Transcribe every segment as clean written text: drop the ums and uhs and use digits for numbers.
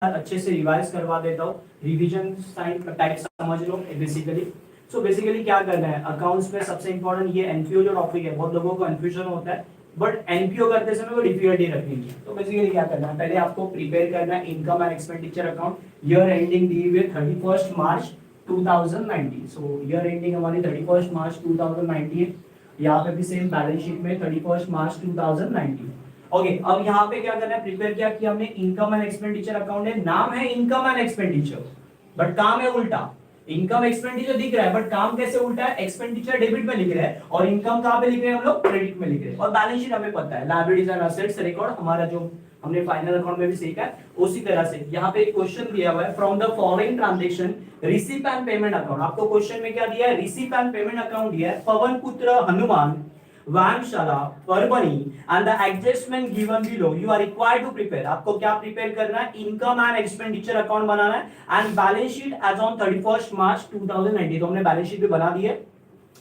अच्छे से रिवाइज करवा देता हूँ। रिवीजन टाइप समझ लो बेसिकली। सो बेसिकली क्या करना है अकाउंट्स में सबसे इंपॉर्टेंट ये एनपीओ जो टॉपिक है, बहुत लोगों को कंफ्यूजन होता है, बट एनपीओ करते समय वो डिफिकल्टी रखनी है। तो बेसिकली क्या करना है, पहले आपको प्रिपेयर करना है income and expenditure account, year ending दी हुई 31 मार्च 2019। सो ईयर एंडिंग हमारी 31 मार्च 2019 है। यहाँ पे भी सेम बैलेंस शीट में 31 मार्च 2019। ओके अब यहाँ पे क्या करना है, प्रिपेयर क्या किया हमने, इनकम एंड एक्सपेंडिचर अकाउंट है, नाम है इनकम एंड एक्सपेंडिचर बट काम है उल्टा। इनकम एक्सपेंडिचर दिख रहा है बट काम कैसे उल्टा है, एक्सपेंडिचर डेबिट में लिख रहे हैं और इनकम कहां पे लिख रहे हैं हम लोग, क्रेडिट में लिख रहे हैं। और बैलेंस शीट हमें पता है लायबिलिटीज एंड असेट्स रिकॉर्ड हमारा जो हमने फाइनल अकाउंट में भी सीखा है उसी तरह से यहाँ पे एक क्वेश्चन दिया हुआ है, from the following transaction receipt and payment account. आपको क्वेश्चन में क्या दिया है, रिसीप एंड पेमेंट अकाउंट दिया है, पवन पुत्र हनुमान वामशाला Parbhani and the adjustment given below you are required to prepare. आपको क्या प्रिपेयर करना है, इनकम एंड एक्सपेंडिचर अकाउंट बनाना है and balance sheet as on 31 March 2019। तो हमने बैलेंस शीट भी बना दी है।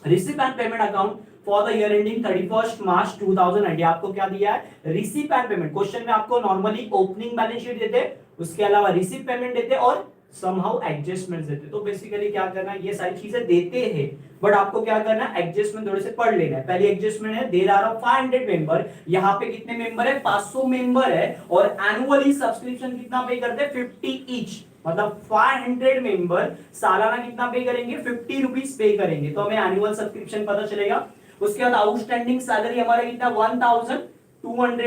Receipt and payment account for the year ending 31 March 2019। आपको क्या दिया है, रिसीप एंड पेमेंट। क्वेश्चन में आपको नॉर्मली ओपनिंग बैलेंस शीट देते, उसके अलावा रिसीप पेमेंट देते और समहाउ एडजस्टमेंट्स देते। तो बेसिकली क्या करना है, ये सारी चीजें देते हैं बट आपको क्या करना है, एडजस्टमेंट थोड़े से पढ़ लेना है। पहली एडजस्टमेंट है, देयर आर 500 मेंबर। यहाँ पे कितने मेंबर है, 500 मेंबर है और एनुअली सब्सक्रिप्शन कितना पे करते हैं, 50 ईच। मतलब 500 मेंबर सालाना कितना पे करेंगे, 50 रुपीज पे करेंगे। तो हमें एनुअल सब्सक्रिप्शन पता चलेगा। उसके बाद आउटस्टैंडिंग सैलरी हमारा कितना 1200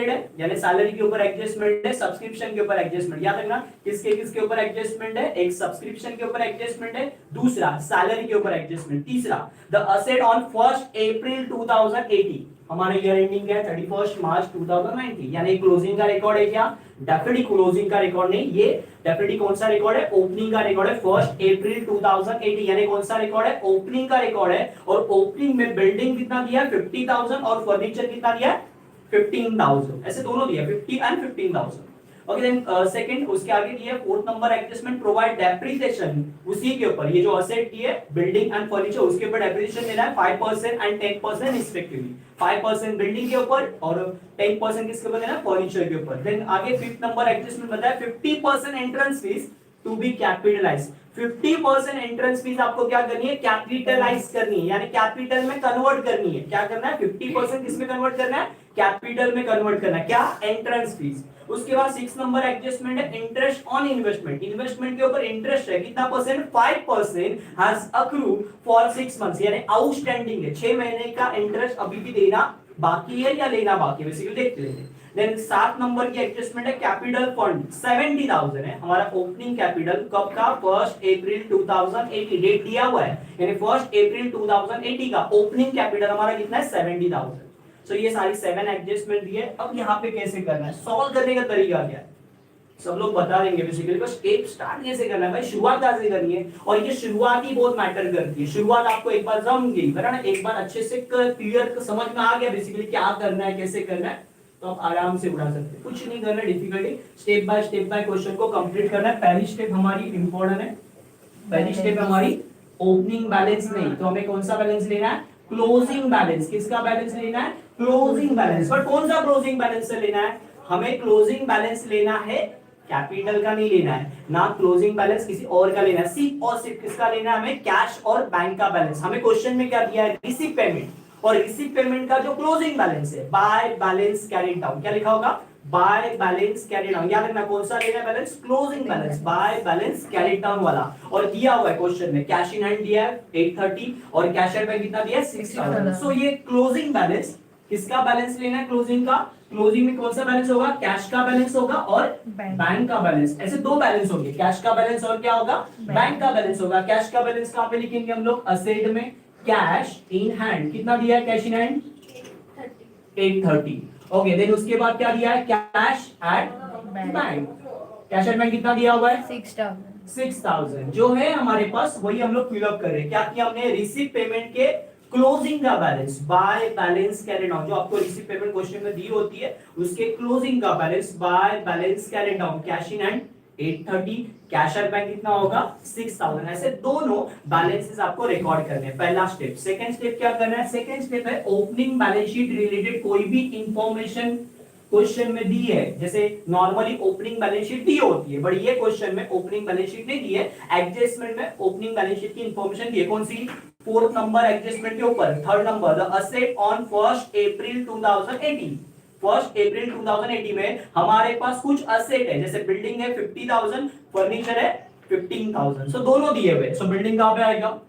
है, यानी सैलरी के ऊपर एडजस्टमेंट है, सब्सक्रिप्शन के ऊपर एडजस्टमेंट। याद रखना किसके किसके ऊपर एडजस्टमेंट है, एक सब्सक्रिप्शन के ऊपर एडजस्टमेंट है, दूसरा सैलरी के ऊपर एडजस्टमेंट, तीसरा द असेट ऑन 1 अप्रैल 2080। हमारे ईयर एंडिंग है 31 मार्च 2019, यानी क्लोजिंग का रिकॉर्ड है क्या, डेफिनेटली क्लोजिंग का रिकॉर्ड नहीं, ये डेफिनेटली कौन सा रिकॉर्ड है, ओपनिंग का रिकॉर्ड है 1 अप्रैल 2080, यानी कौन सा रिकॉर्ड है, ओपनिंग का रिकॉर्ड है। और ओपनिंग में बिल्डिंग कितना दिया है, 50,000 और फर्नीचर कितना दिया है, 15,000। ऐसे दोनों दिया 50 एंड 15,000। ओके देन सेकंड उसके आगे दिया fourth number adjustment provide depreciation. उसी के ऊपर ये जो असेट की है बिल्डिंग एंड फर्नीचर, उसके ऊपर डेप्रिसिएशन देना है 5% एंड 10% रिस्पेक्टिवली। 5% बिल्डिंग के ऊपर और 10% किसके ऊपर देना है, फर्नीचर के ऊपर। देन आगे फिफ्थ नंबर एडजस्टमेंट बताया 50% entrance fees to be capitalize. 50% entrance fees आपको क्या करनी है, कैपिटलाइज करनी है, यानी कैपिटल में कन्वर्ट करनी है। क्या करना है, 50% किसमें कन्वर्ट करना है, कैपिटल में कन्वर्ट करना है, क्या, एंट्रेंस फीस। उसके बाद 6 नंबर एडजस्टमेंट है इंटरेस्ट ऑन इन्वेस्टमेंट। इन्वेस्टमेंट के ऊपर इंटरेस्ट है कितना percent, 5% has accrued for 6 months, यानी आउटस्टैंडिंग है, 6 महीने का इंटरेस्ट अभी भी देना बाकी है या लेना बाकी है, बेसिकली देखते हैं। देन 7 नंबर की एडजस्टमेंट है कैपिटल फंड 70,000 है हमारा ओपनिंग कैपिटल, कब का, 1 अप्रैल 2080, डेट दिया हुआ है, यानी 1 अप्रैल 2080 का ओपनिंग कैपिटल हमारा कितना है, 70,000। सो ये सारी 7 एडजस्टमेंट दी है। अब यहाँ पे कैसे करना है, सॉल्व करने का तरीका क्या है, सब लोग बता देंगे बेसिकली, बस स्टेप स्टार्ट कैसे करना है भाई, शुरुआत कैसे करनी है। और ये शुरुआत ही बहुत मैटर करती है। शुरुआत आपको एक बार जम गई ना, एक बार अच्छे से क्लियर समझ में आ गया बेसिकली क्या करना है कैसे करना है, तो आप आराम से उड़ा सकते हैं। कुछ नहीं करना डिफिकल्टी, स्टेप बाय क्वेश्चन को कंप्लीट करना है। पहली स्टेप हमारी इंपॉर्टेंट है, पहली स्टेप हमारी ओपनिंग बैलेंस नहीं, तो हमें कौन सा बैलेंस लेना है, क्लोजिंग बैलेंस। किसका बैलेंस लेना है, क्लोजिंग बैलेंस। पर कौन सा क्लोजिंग बैलेंस से लेना है, हमें क्लोजिंग बैलेंस लेना है, कैपिटल का नहीं लेना है ना, क्लोजिंग बैलेंस किसी और का लेना है, सिर्फ और सिर्फ किसका लेना है, हमें कैश और बैंक का बैलेंस। हमें क्वेश्चन में क्या दिया है, रिसीव पेमेंट, और रिसीव पेमेंट का जो क्लोजिंग बैलेंस है, बाय बैलेंस कैरिड डाउन, क्या लिखा होगा, बाय बैलेंस कैरिड डाउन। याद रखना कौन सा लेना है balance, closing balance, by balance carried down वाला। और दिया हुआ है क्वेश्चन में, कैश इन हैंड दिया है 830 और कैश एट बैंक कितना दिया है 6,000। सो ये क्लोजिंग बैलेंस, किसका बैलेंस लेना है, क्लोजिंग का। क्लोजिंग में कौन सा बैलेंस होगा, कैश का बैलेंस होगा और बैंक का बैलेंस। ऐसे दो बैलेंस होंगे, कैश का बैलेंस और क्या होगा, बैंक का बैलेंस होगा। कैश का बैलेंस कहां पे लिखेंगे हम लोग, असेट में, कैश इन हैंड कितना दिया है, cash in hand 830। Okay then उसके बाद क्या दिया है, cash at bank. Cash at bank कितना दिया हुआ है, 6,000 जो है हमारे पास, वही हम लोग फिल अप कर रहे हैं। क्या किया हमने, रिसीव पेमेंट के क्लोजिंग का balance, by balance carried down, जो आपको रिसीव पेमेंट क्वेश्चन में दी होती है उसके क्लोजिंग का balance, by balance carried down, cash in hand 830, cash at bank कितना होगा 6,000। ऐसे दोनों बैलेंसेस आपको रिकॉर्ड करने हैं, पहला स्टेप। सेकंड स्टेप क्या करना है, सेकंड स्टेप है ओपनिंग बैलेंस शीट रिलेटेड कोई भी इंफॉर्मेशन क्वेश्चन में दी है, जैसे नॉर्मली ओपनिंग बैलेंस शीट दी होती है, बट ये क्वेश्चन में ओपनिंग बैलेंस शीट नहीं दी है, एडजस्टमेंट में ओपनिंग बैलेंस शीट की इंफॉर्मेशन दी है। कौन सी? फोर्थ नंबर एडजस्टमेंट के ऊपर, third number, the asset on 1 अप्रैल 2018। 1 अप्रैल 2018 में हमारे पास कुछ असेट है, जैसे बिल्डिंग है 50,000, फर्नीचर है 15,000, सो दोनों दिए हुए। सो बिल्डिंग कहां पे आएगा?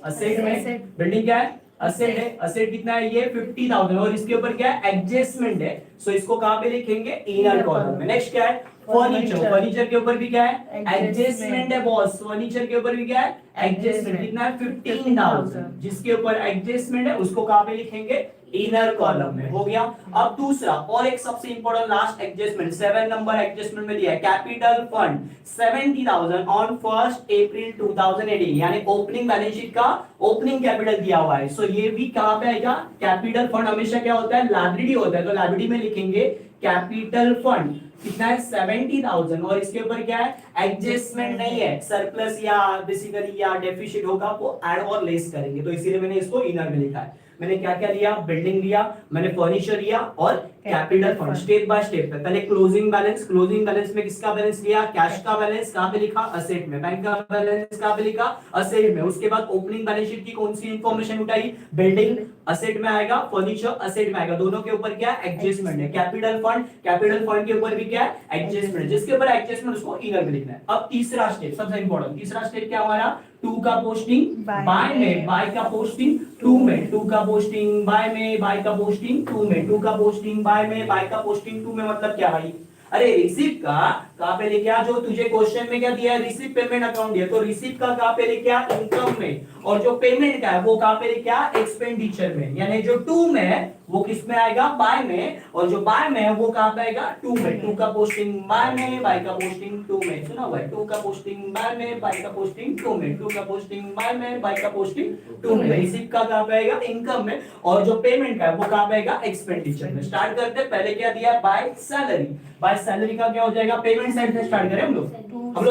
असेट में। बिल्डिंग क्या है? असेट है। असेट कितना है? ये 50,000, और इसके ऊपर क्या है? एडजस्टमेंट है, सो इसको कहां पे लिखेंगे? इनर कॉलम में। नेक्स्ट क्या है? फर्नीचर। फर्नीचर के ऊपर भी क्या है? एडजस्टमेंट है बॉस। फर्नीचर के ऊपर भी क्या है? एडजस्टमेंट। कितना है? 15,000, जिसके ऊपर एडजस्टमेंट है उसको कहां पे लिखेंगे? इनर कॉलम में। हो गया। अब दूसरा और एक सबसे important last adjustment, 7 number adjustment में दिया है, कैपिटल फंड 70,000 ऑन 1 अप्रैल 2018, यानी ओपनिंग बैलेंस शीट का ओपनिंग कैपिटल दिया हुआ है। सो ये भी कहां पे आएगा? कैपिटल फंड हमेशा क्या होता है? लायबिलिटी होता है, तो लायबिलिटी में लिखेंगे कैपिटल फंड। कितना है? 70,000, और इसके ऊपर क्या है? एडजस्टमेंट नहीं है, सरप्लस या बेसिकली या डेफिसिट होगा वो ऐड और लेस करेंगे, तो इसीलिए मैंने इसको इनर में लिखा है। मैंने क्या क्या लिया? बिल्डिंग लिया, मैंने फर्नीचर लिया और capital fund. Step by step है। पहले क्लोजिंग बैलेंस। क्लोजिंग बैलेंस में किसका बैलेंस लिया? कैश का बैलेंस। कहां पे लिखा? असेट में। बैंक का बैलेंस कहां पे लिखा? असेट में। उसके बाद ओपनिंग बैलेंस शीट की कौन सी इंफॉर्मेशन उठाई? बिल्डिंग असेट में आएगा, फर्नीचर असेट में आएगा, दोनों के ऊपर क्या? एडजस्टमेंट है। कैपिटल फंड, कैपिटल फंड के ऊपर भी क्या है? एडजस्टमेंट। जिसके ऊपर एडजस्टमेंट उसको इनर में लिखना है। अब तीसरा स्टेप सबसे इंपॉर्टेंट, तीसरा स्टेप क्या हमारा? टू का पोस्टिंग बाय में, बाय का पोस्टिंग टू में, टू का पोस्टिंग बाय में, बाय का पोस्टिंग टू में, टू का पोस्टिंग बाय में, बाय का पोस्टिंग टू में। मतलब क्या भाई? अरे रिसीप्ट का कहां पे लेके आ? जो तुझे क्वेश्चन में क्या दिया है? रिसीप्ट पेमेंट अकाउंट दिया, तो रिसीप्ट का कहां पे लेके आ? इनकम में, और जो पेमेंट का है वो कहां पे लेके आ? एक्सपेंडिचर में। यानी जो टू में है वो किस में आएगा? बाय में, और जो बाय में है वो कहां पे आएगा? टू में। टू का पोस्टिंग बाय में, बाय का पोस्टिंग टू में। सुना हुआ है? टू का पोस्टिंग बाय में, बाय का पोस्टिंग टू में, टू का पोस्टिंग बाय में, बाय का पोस्टिंग टू में। रिसीप्ट का कहां पे आएगा? इनकम में, और जो पेमेंट का है वो कहां पे आएगा? एक्सपेंडिचर में। स्टार्ट करते हैं। पहले क्या दिया? By salary. बाय सैलरी का क्या हो जाएगा? पेमेंट साइड से स्टार्ट करें हम लोग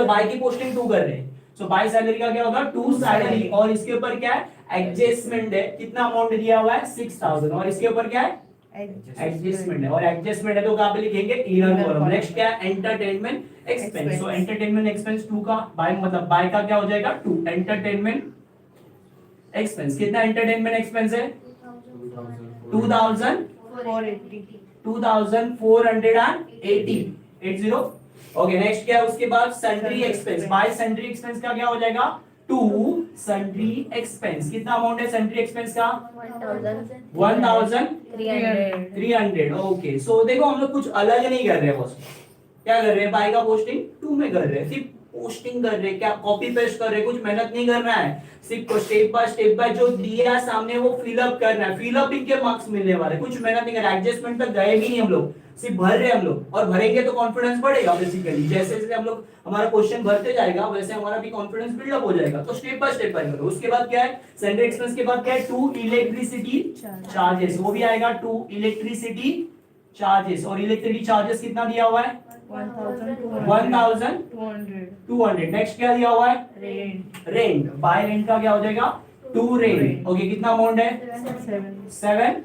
बाय की पोस्टिंग टू कर रहे हैं, सो बाय सैलरी का क्या होगा? टू सैलरी, और इसके ऊपर क्या है? एडजस्टमेंट है। कितना अमाउंट दिया हुआ है? 6,000, और इसके ऊपर क्या है? एडजस्टमेंट है, और एडजस्टमेंट है तो कहां पे लिखेंगे? Inner column. नेक्स्ट क्या है? Entertainment expense. So entertainment expense to का बाय, मतलब बाय का क्या हो जाएगा? टू। एंटरटेनमेंट एक्सपेंस, कितना एंटरटेनमेंट एक्सपेंस है? 2,480। ओके, नेक्स्ट क्या है? उसके बाद sundry expense. By sundry expense का क्या हो जाएगा? To sundry expense. कितना अमाउंट है सन्ड्री एक्सपेंस का? 1,300। ओके, सो देखो हम लोग कुछ अलग नहीं कर रहे हैं बॉस। क्या कर रहे हैं? बाय का पोस्टिंग टू में कर रहे हैं, सिर्फ पोस्टिंग कर रहे हैं, क्या कॉपी पेस्ट कर रहे हैं, कुछ मेहनत नहीं करना है, सिर्फ स्टेप बाय जो दिया सामने वो फिलअप करना है। फिलअपिंग के मार्क्स मिलने वाले, कुछ मेहनत नहीं करना। एडजस्टमेंट तक गए भी नहीं हम लोग, सिर्फ भर रहे हैं हम लोग, और भरेंगे तो कॉन्फिडेंस बढ़ेगा बेसिकली। जैसे जैसे हम लोग हमारा क्वेश्चन भरते जाएगा वैसे हमारा भी कॉन्फिडेंस बिल्डअप हो जाएगा। तो स्टेप बाय करो। उसके बाद क्या है? सैलरी एक्सपेंस के बाद क्या है? टू इलेक्ट्रिसिटी चार्जेस, वो भी आएगा टू इलेक्ट्रिसिटी चार्जेस। और इलेक्ट्रिसिटी चार्जेस कितना दिया हुआ है? 1,200। नेक्स्ट क्या दिया हुआ है? रेंट। बाय रेंट का क्या हो जाएगा? To rent. ओके, कितना अमाउंट है? 700।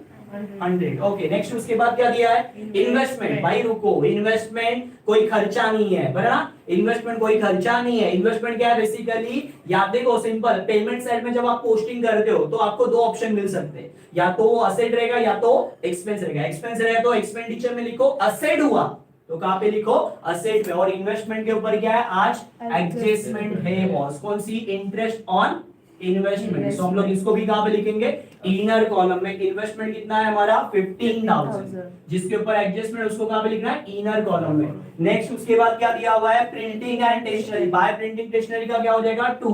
ओके, नेक्स्ट उसके बाद क्या दिया है? इन्वेस्टमेंट। भाई रुको, इन्वेस्टमेंट कोई खर्चा नहीं है, बराबर? इन्वेस्टमेंट कोई खर्चा नहीं है। इन्वेस्टमेंट क्या है बेसिकली? याद देखो, सिंपल। पेमेंट साइड में जब आप पोस्टिंग करते हो तो आपको दो ऑप्शन मिल सकते हैं, या तो असेट रहेगा या तो एक्सपेंस रहेगा। एक्सपेंस रहेगा तो एक्सपेंडिचर में लिखो असेट हुआ, तो कहां पे लिखो? असेट में। और इन्वेस्टमेंट के ऊपर क्या है? आज एडजस्टमेंट है बॉस। कौन सी? Interest on investment. सो हम लोग इसको भी कहां पे लिखेंगे? इनर कॉलम में। इन्वेस्टमेंट कितना है हमारा? 15,000, जिसके ऊपर एडजस्टमेंट उसको कहां पे लिखना है? इनर कॉलम में। नेक्स्ट उसके बाद क्या दिया हुआ है? Printing and stationery. By printing stationery का क्या हो जाएगा? To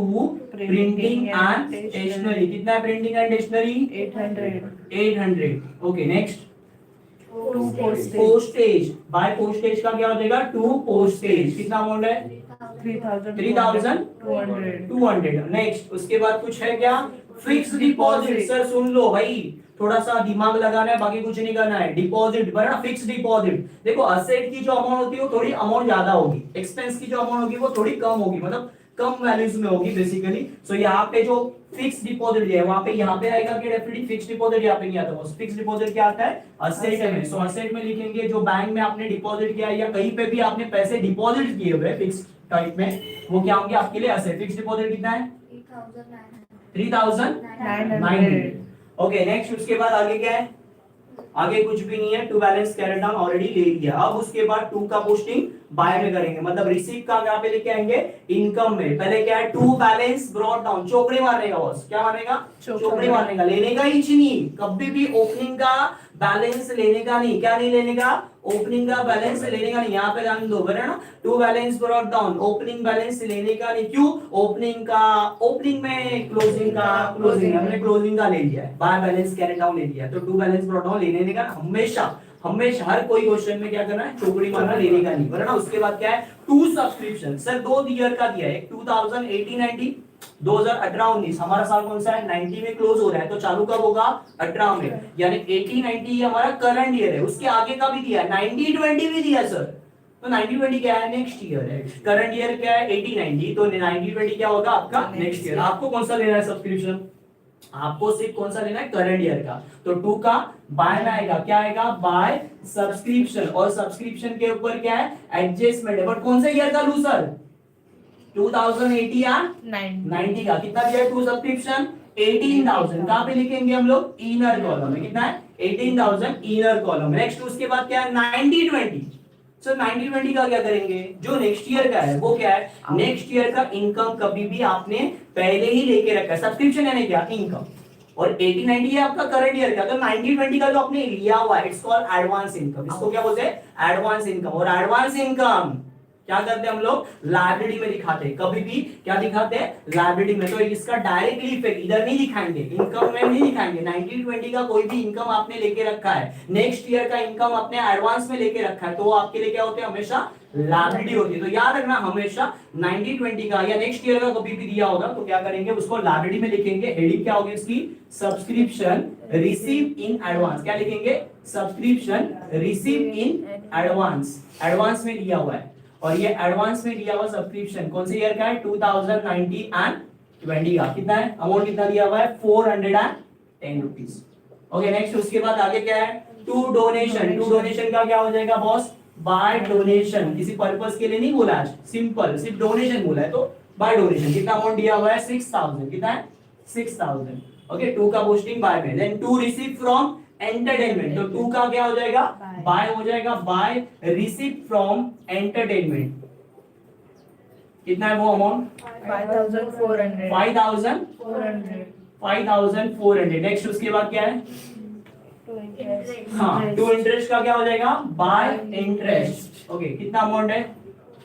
printing and stationery. कितना है printing and stationery? 800। Okay, next postage. By postage का क्या हो जाएगा? To postage. कितना अमाउंट है? 3,200। नेक्स्ट उसके बाद कुछ है क्या? Fix deposit. सर सुन लो भाई, थोड़ा सा दिमाग लगाना है, बाकी कुछ नहीं करना है। डिपॉजिट, बराबर? Fix deposit. देखो असेट की जो अमाउंट होती है वो थोड़ी अमाउंट ज्यादा होगी, एक्सपेंस की जो अमाउंट होगी वो थोड़ी कम होगी, मतलब कम वैल्यूज में होगी बेसिकली। सो यहाँ पे जो फिक्स डिपॉजिट है वहां पे यहाँ पे आएगा कि डेफिनेटली फिक्स डिपॉजिट यहाँ पे नहीं आता। फिक्स डिपॉजिट क्या आता है? असेट में। सो असेट में लिखेंगे जो बैंक में आपने डिपॉजिट किया या कहीं पे भी आपने पैसे डिपॉजिट किए हुए फिक्स टाइप में, वो क्या होंगे आपके लिए? असेट। फिक्स डिपॉजिट कितना है? 3900। ओके नेक्स्ट, उसके बाद आगे क्या है? आगे कुछ भी नहीं है, to balance carried down already ले लिया। अब उसके बाद टू का पोस्टिंग बाय में करेंगे, मतलब रिसीव का यहाँ पे लेके आएंगे इनकम में। पहले क्या है? टू बैलेंस ब्रॉट डाउन, चौकड़ी मारने का बॉस। क्या मारने का? चौकड़ी मारने का, लेने का ही नहीं। कभी भी ओपनिंग का बैलेंस लेने का नहीं। क्या नहीं लेने का? ओपनिंग का बैलेंस लेने का नहीं। यहाँ पे ध्यान दो है ना, to balance brought down, opening balance लेने का नहीं। क्यों? ओपनिंग का ओपनिंग में, क्लोजिंग का क्लोजिंग, हमने क्लोजिंग का ले लिया है, बाय बैलेंस कैरेट डाउन ले लिया है। तो टू बैलेंस ब्रॉट डाउन लेने का हमेशा हमेशा हर कोई क्वेश्चन में क्या करना है? चौकड़ी मारना, लेने का नहीं, वरना उसके बाद क्या है? To subscription. सर 2 ईयर का दिया है, 2018-19, 2018-19। हमारा साल कौन सा है? 90 में क्लोज हो रहा है, तो चालू कब होगा? 18 में, यानी 18-19 हमारा करंट ईयर है। उसके आगे का भी दिया है, 90-20 भी दिया है सर। तो 90-20 क्या है? नेक्स्ट ईयर है। करंट ईयर क्या है? 80-90, तो 90-20 क्या होगा आपका? Next year. आपको कौन सा लेना है सब्सक्रिप्शन? आपको सिर्फ कौन सा लेना है? करंट ईयर का। तो 2 का बाय में आएगा, क्या आएगा? Bye subscription. और सब्सक्रिप्शन के ऊपर क्या है? एडजस्टमेंट है। बट कौन से ईयर का लू सर? 2080 या 90 का। कितना दिया है? To subscription 18,000। कहां पे लिखेंगे हम लोग? इनर कॉलम में। कितना है? 18,000 इनर कॉलम। नेक्स्ट उसके बाद क्या है? 90-20। सो 90-20 का क्या करेंगे? जो नेक्स्ट ईयर का है वो क्या है? नेक्स्ट ईयर का इनकम कभी भी आपने पहले ही लेके रखा है। सब्सक्रिप्शन यानी क्या? इनकम। और 80-90 है आपका करंट ईयर का। तो 90-20 का जो आपने लिया हुआ है, इट्स कॉल्ड एडवांस इनकम। इसको क्या बोलते हैं? Advance income. और एडवांस इनकम क्या करते हैं हम लोग? लायबिलिटी में दिखाते हैं। कभी भी क्या दिखाते हैं? लायबिलिटी में। तो इसका डायरेक्टली इफेक्ट इधर नहीं दिखाएंगे, इनकम में नहीं दिखाएंगे। 90-20 का कोई भी इनकम आपने लेके रखा है, नेक्स्ट ईयर का इनकम आपने एडवांस में लेके रखा है, तो वो आपके लिए क्या होते हैं? हमेशा लायबिलिटी होती है। तो याद रखना, हमेशा 90-20 का या नेक्स्ट ईयर का कभी भी दिया होगा तो क्या करेंगे? उसको लायबिलिटी में लिखेंगे। हेडिंग क्या होगी इसकी? Subscription receive in advance. क्या लिखेंगे? Subscription receive in advance. Advance में लिया हुआ है। और ये एडवांस में लिया हुआ सब्सक्रिप्शन कौन से ईयर का है? 2019 एंड 20 का। कितना है? अमाउंट कितना दिया हुआ है? 410 रुपीज। ओके नेक्स्ट, उसके बाद आगे क्या है? To donation. टू डोनेशन का क्या हो जाएगा बॉस? By donation. किसी पर्पस के लिए नहीं बोला आज, सिंपल सिर्फ डोनेशन बोला है, तो बाय डोनेशन। कितना अमाउंट दिया हुआ है? 6,000। कितना है? 6,000। ओके, टू का पोस्टिंग बाय में। Then to receive from entertainment, तो टू का क्या हो जाएगा? बाय हो जाएगा। By receive from entertainment. कितना है वो अमाउंट? 5,400। 5,400। नेक्स्ट उसके बाद क्या है? हाँ, टू इंटरेस्ट का क्या हो जाएगा? Bye interest. ओके, कितना अमाउंट है?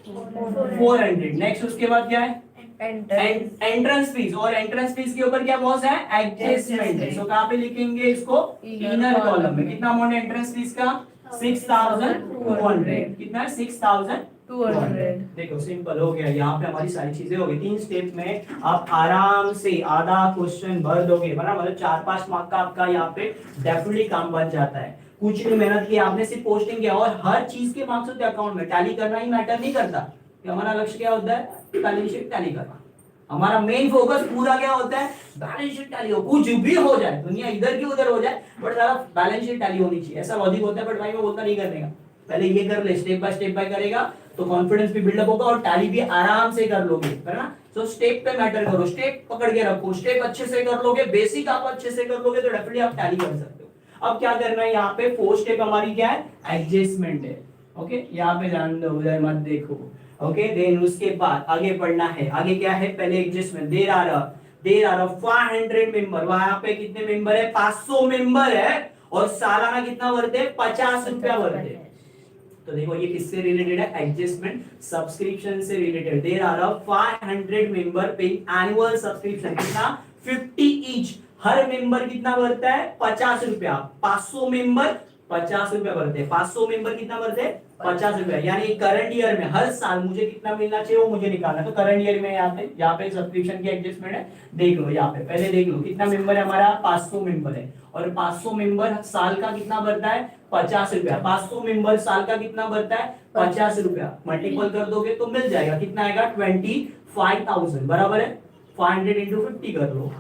400। नेक्स्ट उसके बाद क्या है? Entrance fees. और एंट्रेंस फीस के ऊपर क्या बॉस है? एडजस्टमेंट है। सो कहां पे लिखेंगे इसको? इनर कॉलम में। कितना अमाउंट है एंट्रेंस फीस का? 6,200। कितना है? 6,200। देखो सिंपल हो गया। यहाँ पे हमारी सारी चीजें हो गई। 3 स्टेप में आप आराम से आधा क्वेश्चन भर दोगे, मतलब 4-5 मार्क का आपका यहाँ पे डेफिनेटली काम बन जाता है। कुछ नहीं मेहनत की आपने, सिर्फ पोस्टिंग किया। और हर चीज के मार्क्स होते हैं अकाउंट में। टैली करना ही मैटर नहीं करता। हमारा लक्ष्य क्या होता है? बैलेंस शीट टैली करना। हमारा मेन फोकस पूरा क्या होता है? बैलेंस शीट टैली हो। कुछ भी हो जाए, दुनिया इधर की उधर हो जाए, बट सारा बैलेंस शीट टैली होनी चाहिए। ऐसा लॉजिक होता है, बट भाई मैं बोलता नहीं करने का। पहले ये कर ले, स्टेप बाय स्टेप करेगा तो कॉन्फिडेंस भी बिल्डअप होगा और टैली भी आराम से कर लोगे, है ना? सो स्टेप पे मैटर करो, स्टेप पकड़ के रखो। स्टेप अच्छे से कर लोगे, बेसिक आप अच्छे से कर लोगे तो डेफिनेटली आप टैली कर सकते हो। अब क्या करना है यहाँ पे? 4 स्टेप हमारी क्या है? एडजस्टमेंट है। ओके, यहाँ पे ध्यान दो, उधर मत देखो। ओके, देन उसके बाद आगे पढ़ना है। आगे क्या है? पहले एडजस्टमेंट। There are 500 member. वहां पे कितने मेंबर है? 500 मेंबर है। और सालाना कितना भरते हैं? 50 रुपया भरते हैं। तो देखो ये किससे रिलेटेड है? एडजस्टमेंट सब्सक्रिप्शन से related. There are 500 member paying annual subscription. कितना? 50 ईच। हर मेंबर कितना भरता है? 50 रुपया। 500 मेंबर ₹50 भरते हैं। 500 मेंबर कितना भरते हैं? ₹50। यानी करंट ईयर में हर साल मुझे कितना मिलना चाहिए वो मुझे निकालना है। तो करंट ईयर में यहाँ पे सब्सक्रिप्शन की एडजस्टमेंट है, देख लो यहाँ पे, पहले देख लो कितना मेंबर है हमारा, 500 मेंबर है, और 500 मेंबर साल का कितना भरता है? ₹50। 500 मेंबर साल का कितना भरता है? ₹50। मल्टीपल कर दोगे तो मिल जाएगा, कितना आएगा? 25,000 बराबर है। 500 into 50 कर लो।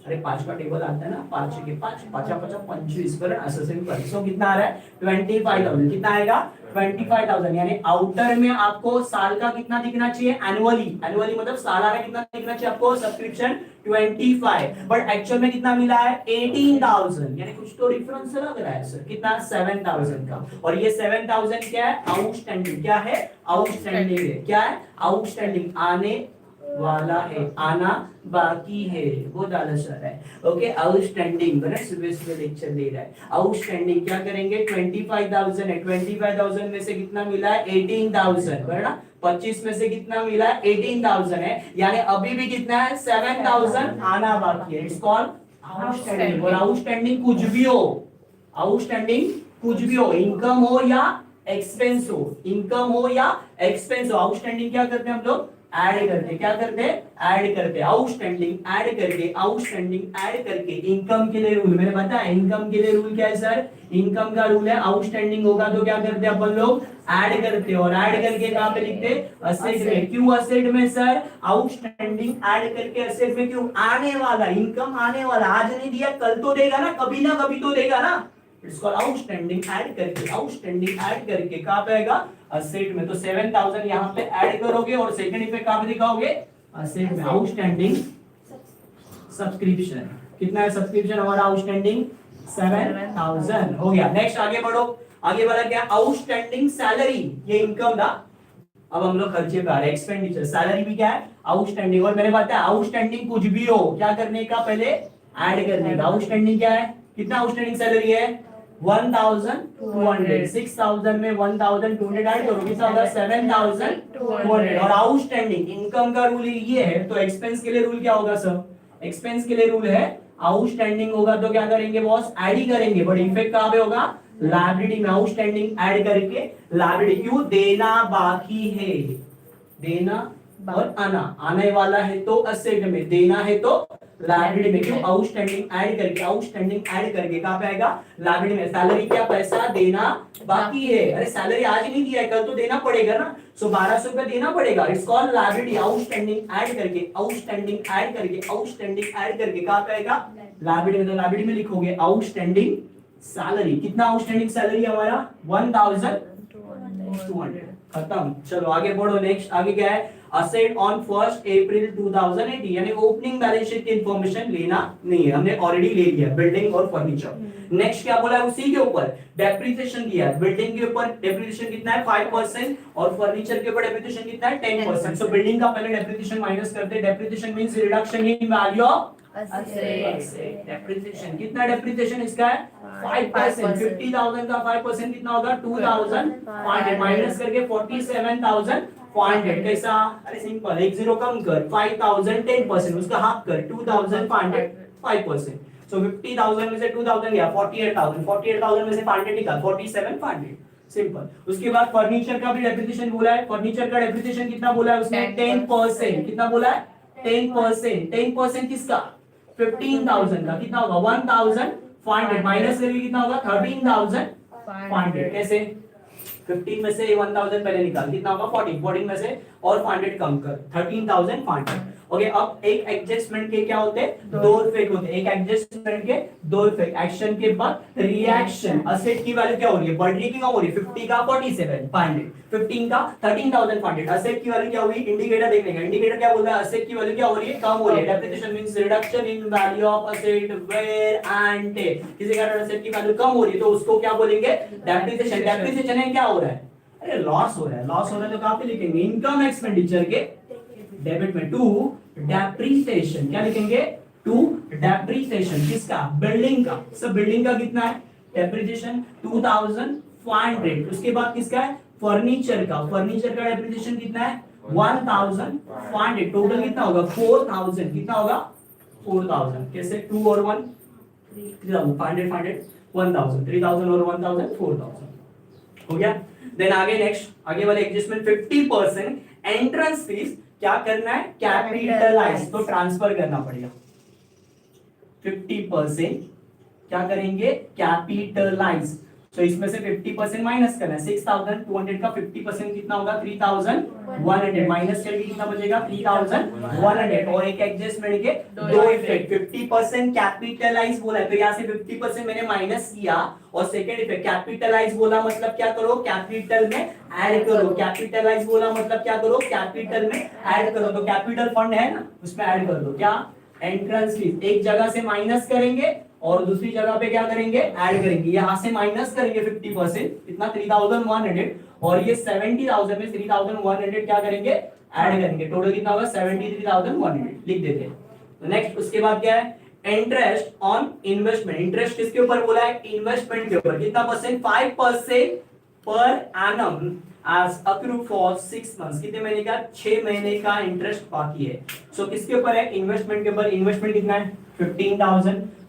अरे 5 का टेबल आता है ना, 5 के 5, 5 25 पर असर से पर। सो कितना आ रहा है? 25,000। कितना आएगा? 25,000। यानी आउटर में आपको साल का कितना दिखना चाहिए? एनुअली मतलब सालाना कितना दिखना चाहिए आपको? सब्सक्रिप्शन 25, बट एक्चुअल में कितना मिला है? 18,000। यानी कुछ तो डिफरेंस लग रहा है सर। कितना? 7,000 का। और ये 7,000 क्या है? आउटस्टैंडिंग। क्या है? आउटस्टैंडिंग है। क्या है? आउटस्टैंडिंग, आने वाला है, आना बाकी है, वो डाला सर है। ओके, आउटस्टैंडिंग बना, सुबह लेक्चर दे रहा है। आउटस्टैंडिंग क्या करेंगे? 25,000 है, 25,000 में से कितना मिला है? 18,000 बना। 25 में से कितना मिला है? 18,000 है, यानी अभी भी कितना है? 7,000 आना बाकी है। It's called outstanding. और आउटस्टैंडिंग कुछ भी हो, आउटस्टैंडिंग कुछ भी हो, इनकम हो या एक्सपेंस हो, इनकम हो या एक्सपेंस हो, आउटस्टैंडिंग क्या करते हैं हम लोग? ऐड करते। क्या करते हैं? ऐड करते। आउटस्टैंडिंग ऐड करके, आउटस्टैंडिंग ऐड करके। इनकम के लिए रूल मैंने बताया, इनकम के लिए रूल क्या है सर? इनकम का रूल है आउटस्टैंडिंग होगा तो क्या करते हैं अपन लोग? ऐड करते। और ऐड करके कहां पे लिखते? असेट में। क्यों असेट में सर? आउटस्टैंडिंग ऐड करके असेट में क्यों? आने वाला, इनकम आने वाला, आज नहीं दिया कल तो देगा ना कभी तो देगा ना। इट्स कॉल्ड आउटस्टैंडिंग ऐड करके। आउटस्टैंडिंग ऐड करके कहां पे आएगा? असेट में। तो 7,000 यहां पे ऐड करोगे और सेकंड इफेक्ट कहां पे दिखाओगे? असेट में। आउटस्टैंडिंग सब्सक्रिप्शन कितना है? सब्सक्रिप्शन हमारा आउटस्टैंडिंग 7,000 हो गया। नेक्स्ट आगे बढ़ो। आगे वाला क्या? Outstanding salary. ये इनकम था, अब हम लोग खर्चे पे आ रहे हैं, एक्सपेंडिचर। सैलरी भी क्या है? आउटस्टैंडिंग। और मैंने बताया आउटस्टैंडिंग कुछ भी हो, क्या करने का? पहले ऐड करने का। आउटस्टैंडिंग क्या है? कितना आउटस्टैंडिंग सैलरी है? 1,200। 6,000 में 1,200 ऐड करो, कितना होगा? 7,200। और आउटस्टैंडिंग इनकम का रूल ये है, तो एक्सपेंस के लिए रूल क्या होगा सर? एक्सपेंस के लिए रूल है आउटस्टैंडिंग होगा तो क्या करेंगे बॉस? ऐड ही करेंगे, बट इफेक्ट कहां पे होगा? लायबिलिटी में। आउटस्टैंडिंग ऐड करके लायबिलिटी। क्यों? देना बाकी है, देना और आना, आने वाला है तो असेट में, देना है तो लायबिलिटी में। क्यों? आउटस्टैंडिंग ऐड करके। आउटस्टैंडिंग ऐड करके कहां पे आएगा? लायबिलिटी में। सैलरी क्या? पैसा देना बाकी है। अरे सैलरी आज नहीं दिया है, कल तो देना पड़ेगा ना। सो 1,200 रुपए देना पड़ेगा। It's called liability. Outstanding add करके, आउटस्टैंडिंग ऐड करके, आउटस्टैंडिंग ऐड करके कहां पे आएगा? लायबिलिटी में। तो लायबिलिटी में लिखोगे आउटस्टैंडिंग सैलरी। कितना आउटस्टैंडिंग सैलरी हमारा? 1,200। खत्म। चलो आगे बढ़ो। नेक्स्ट आगे क्या है? असेट ऑन 1 अप्रैल 2018, यानी ओपनिंग बैलेंस शीट की इंफॉर्मेशन लेना नहीं है, हमने ऑलरेडी ले लिया। बिल्डिंग और फर्नीचर। नेक्स्ट क्या बोला है? उसी के ऊपर डेप्रिसिएशन दिया है। बिल्डिंग के ऊपर डेप्रिसिएशन कितना है? 5%, और फर्नीचर के ऊपर डेप्रिसिएशन कितना है? 10%। सो बिल्डिंग का पहले डेप्रिसिएशन माइनस करते हैं। Depreciation means reduction in value of asset. Depreciation कितना? डेप्रिसिएशन इसका है 5%। 50,000 का 5% कितना होगा? 2,500 माइनस करके 47,500। कैसा? अरे सिंपल, एक जीरो कम कर, 5,000 10%, उसका हाफ कर, 2,500 5%। सो 50,000 में से 2,000 गया, 48,000, 48,000 में से 500 निकाल, 47,500। सिंपल। उसके बाद फर्नीचर का भी डेप्रिसिएशन बोला है। फर्नीचर का डेप्रिसिएशन कितना बोला है उसने? 10%। कितना बोला है? 10%। 10% किसका? 15,000 का। कितना होगा? 1,500 माइनस करके कितना होगा? 13,500। कैसे? 15 में से 1,000 पहले निकाल, कितना होगा? 14। 14 में से और 500 कम कर, 13,500। ओके, अब एक एडजस्टमेंट के क्या होते हैं? दो इफेक्ट होते हैं। एक एडजस्टमेंट के दो इफेक्ट। एक्शन के बाद रिएक्शन। असेट की वैल्यू क्या हो रही है? बढ़ रही है कि कम हो रही है? 50 का 47,500, 15 का 13,500। असेट की वैल्यू क्या हुई? इंडिकेटर देखने का। इंडिकेटर क्या बोल रहा है? असेट की वैल्यू क्या हो रही है? कम हो रही है। Depreciation means reduction in value of asset wear and tear. किसी कारण असेट की वैल्यू कम हो रही है तो उसको क्या बोलेंगे? डेप्रिसिएशन। डेप्रिसिएशन है क्या हो रहा है? अरे लॉस हो रहा है। लॉस हो रहा है तो कहां पे लिखेंगे? इनकम एक्सपेंडिचर के डेबिट में। टू डेप्रिसिएशन, क्या लिखेंगे? To depreciation. किसका? बिल्डिंग का। सब बिल्डिंग का कितना है डेप्रिसिएशन? 2,500। उसके बाद किसका है? फर्नीचर का। फर्नीचर का डेप्रिसिएशन कितना है? 1,500। टोटल कितना होगा? 4,000। कितना होगा? 4,000। कैसे? 2 और 1 500, 1000, 3000 और 1000 4000 हो गया। देन आगे नेक्स्ट आगे वाले एडजस्टमेंट 50% एंट्रेंस फीस क्या करना है, कैपिटलाइज, तो ट्रांसफर करना पड़ेगा। 50% क्या करेंगे, कैपिटलाइज। तो इसमें से 50% माइनस करना है, 6200 का 50% कितना होगा, 3100 माइनस करके कितना बचेगा, 3100। और एक एडजस्टमेंट के दो इफेक्ट, 50% कैपिटलाइज बोला है तो यहाँ से 50% मैंने माइनस किया, और सेकंड इफेक्ट कैपिटलाइज बोला मतलब क्या करो, कैपिटल में ऐड करो। कैपिटलाइज बोला मतलब क्या करो, कैपिटल में ऐड करो। तो कैपिटल फंड है ना, उसमें ऐड कर दो। क्या, एंट्रेंस फीस एक जगह से माइनस करेंगे और दूसरी जगह पे क्या करेंगे, ऐड करेंगे। यहाँ से माइनस करेंगे 50%, कितना 3100, और ये 70000 में 3100 क्या करेंगे, ऐड करेंगे। टोटल कितना होगा, 73100 लिख देते हैं। नेक्स्ट उसके बाद क्या है, इंटरेस्ट ऑन इन्वेस्टमेंट। इंटरेस्ट किसके ऊपर बोला है, इन्वेस्टमेंट के ऊपर। कितना percent, 5% per annum as accrue for 6 months। कितने महीने का, 6 महीने का इंटरेस्ट बाकी है। सो किसके ऊपर है, इन्वेस्टमेंट के ऊपर। इन्वेस्टमेंट कितना है,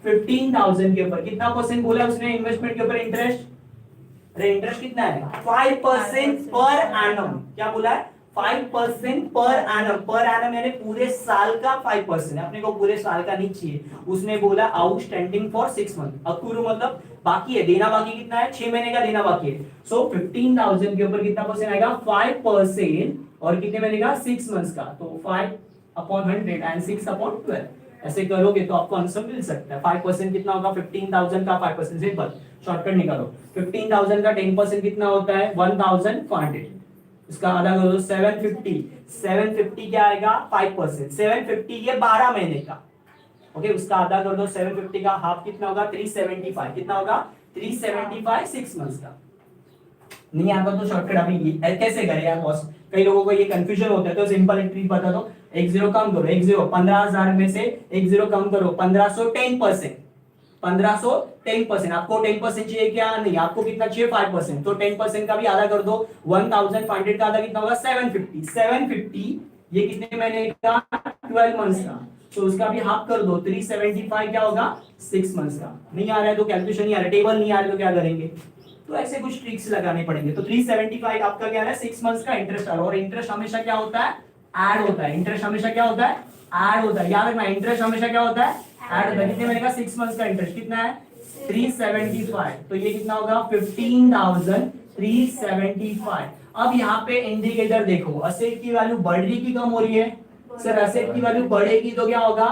15,000 के ऊपर कितना परसेंट बोला उसने इन्वेस्टमेंट के ऊपर इंटरेस्ट। अरे इंटरेस्ट कितना है, 5% पर एनम। क्या बोला है, 5% पर एनम। पर एनम यानी पूरे साल का 5% है, अपने को पूरे साल का नहीं चाहिए। उसने बोला आउटस्टैंडिंग फॉर 6 मंथ। अक्रूर मतलब बाकी है, देना बाकी कितना है, 6 महीने का देना बाकी है। सो 15,000 के ऊपर कितना परसेंट आएगा, 5%, और कितने महीने का, 6 मंथ्स का। तो 5/100 एंड 6/12 ऐसे करोगे तो आपको आंसर मिल सकता है। 5% कितना होगा, 15,000 का 5%, सिंपल शॉर्टकट निकालो। 15,000 का 10% कितना होता है, 1,500। इसका आधा करो, 750। 750 क्या आएगा, 5%। 750 ये 12 महीने का, ओके। उसका आधा कर दो, 750 का हाफ कितना होगा, 375। कितना होगा, 375 6 मंथ्स का। नहीं आता तो शॉर्टकट अभी ये कैसे करें यार बॉस, कई लोगों को ये कंफ्यूजन होता है। तो सिंपल एक ट्रिक बता दो, एक जीरो कम करो, एक जीरो 15,000 में से एक जीरो कम करो, 1500 10%। 1500 10%, आपको 10% चाहिए क्या, नहीं आपको कितना चाहिए, 5%। तो 10% का भी आधा कर दो, 1500 का आधा कितना होगा, 750। 750 ये कितने महीने का, 12 मंथ्स का। तो उसका भी हाफ कर दो, 375 क्या होगा, 6 मंथ्स का। नहीं आ रहा है तो कैलकुलेशन नहीं आ रहा, टेबल नहीं आ रहा है तो क्या करेंगे, तो ऐसे कुछ ट्रिक्स लगाने पड़ेंगे। तो 375 आपका क्या है, 6 मंथ्स का इंटरेस्ट आ रहा है। और इंटरेस्ट हमेशा क्या होता है, ऐड होता है। इंटरेस्ट हमेशा क्या होता है, ऐड होता है। याद रखना, इंटरेस्ट हमेशा क्या होता है, ऐड होता है। कितने महीने का, 6 मंथ्स का इंटरेस्ट कितना है, 375। तो ये कितना होगा, 15,375। अब यहाँ पे इंडिकेटर देखो, असेट की वैल्यू बढ़ रही की कम हो रही है, सर असेट की वैल्यू बढ़ेगी तो क्या होगा,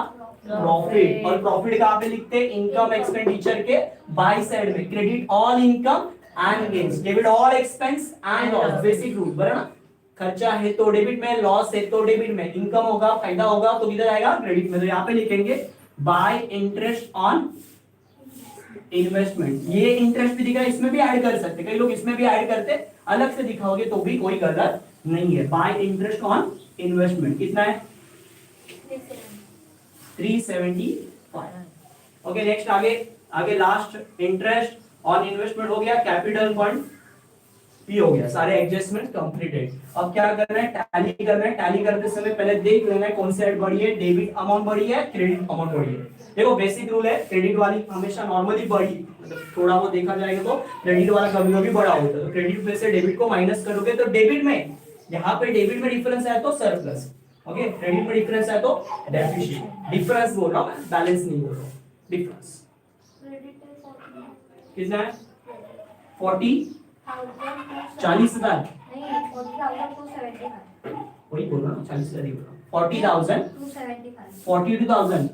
प्रॉफिट। और प्रॉफिट कहां पे लिखते हैं, इनकम एक्सपेंडिचर के बाई साइड में। Credit all income and gains, debit all expense and loss, basic rule बराबर ना। खर्चा है तो डेबिट में, लॉस है तो डेबिट में, इनकम होगा फायदा होगा तो किधर आएगा, क्रेडिट में। तो यहाँ पे लिखेंगे बाय इंटरेस्ट ऑन इन्वेस्टमेंट। ये इंटरेस्ट भी दिखा, इसमें भी ऐड कर सकते, कई लोग इसमें भी ऐड करते, अलग से दिखाओगे तो भी कोई गलत नहीं है। बाय इंटरेस्ट ऑन इन्वेस्टमेंट कितना है, 375। ओके नेक्स्ट आगे आगे लास्ट इंटरेस्ट ऑन इन्वेस्टमेंट हो गया, कैपिटल फंड पी हो गया, सारे एडजस्टमेंट कंप्लीटेड। अब क्या करना है, टैली करना है। टैली करते समय पहले देख लेना है कौन सी साइड बढ़ी है, डेबिट अमाउंट बढ़ी है, क्रेडिट अमाउंट बढ़ी है। देखो बेसिक रूल है, क्रेडिट वाली हमेशा नॉर्मली बढ़ी, मतलब थोड़ा वो देखा जाएगा तो क्रेडिट वाला कभी कभी बड़ा होता है। तो क्रेडिट में से डेबिट को माइनस करोगे तो डेबिट में, यहाँ पे डेबिट में डिफरेंस आया तो सरप्लस, ओके। क्रेडिट में डिफरेंस आया तो डेफिसिट। डिफरेंस बोल रहा हूं मैं, बैलेंस नहीं बोल रहा हूं, डिफरेंस। कितना है, 40,000 वही बोल रहा हूँ, 40,000 ही बोल रहा हूँ। 40,000 42,000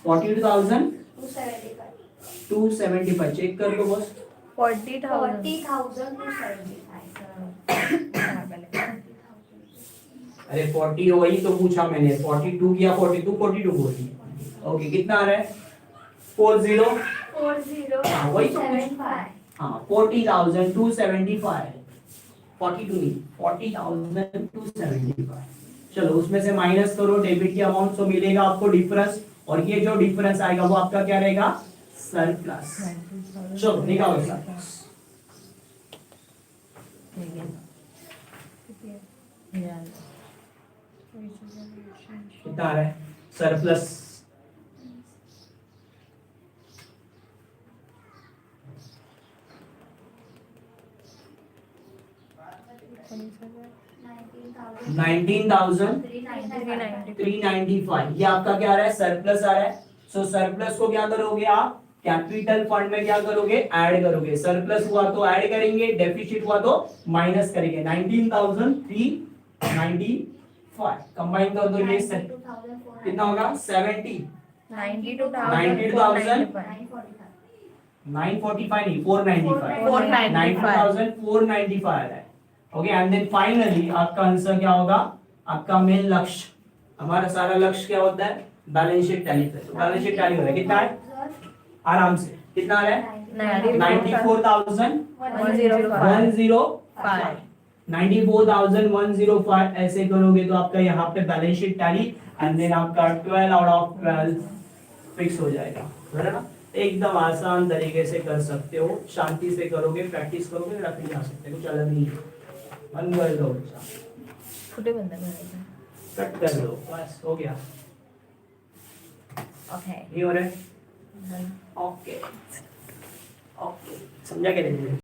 42,275 चेक कर लो बस। 40,000 अरे 40 वही तो पूछा मैंने, 42 किया, 42 42 बोल दिया। ओके कितना आ रहा है, 40 हाँ वही तो हाँ 40,275, 42 नहीं 40,275। चलो उसमें से माइनस करो डेबिट की अमाउंट, तो मिलेगा आपको डिफरेंस, और ये जो डिफरेंस आएगा वो आपका क्या रहेगा, सरप्लस। चलो निकालो सरप्लस। कितना आ रहा है सरप्लस, 19,395 ये आपका क्या आ रहा है, सरप्लस आ रहा है। सो सरप्लस को क्या करोगे आप, कैपिटल फंड में क्या करोगे, ऐड करोगे। सरप्लस हुआ तो ऐड करेंगे, डेफिसिट हुआ तो माइनस करेंगे। 19,395 कंबाइन कर दो, ये कितना होगा, 70 945 नहीं 495 9,495 है। ओके एंड देन फाइनली आपका आंसर क्या होगा, आपका मेन लक्ष्य, हमारा सारा लक्ष्य क्या होता है, बैलेंस शीट टैली पे। तो बैलेंस शीट टैली हो रहा है, कितना है, आराम से कितना आ रहा है, 94,105 94,105 ऐसे करोगे तो आपका यहाँ पे balance sheet tally and then आपका 12 आउट ऑफ 12 फिक्स हो जाएगा, है ना। एकदम आसान तरीके से कर सकते हो, शांति से करोगे, प्रैक्टिस करोगे, रख नहीं जा सकते, कुछ अलग नहीं है। बंद कर दो, कुठे बंद करायचं? कट कर दो, बस हो गया। ओके नहीं हो रहा है, ओके ओके, समझा क्या नहीं?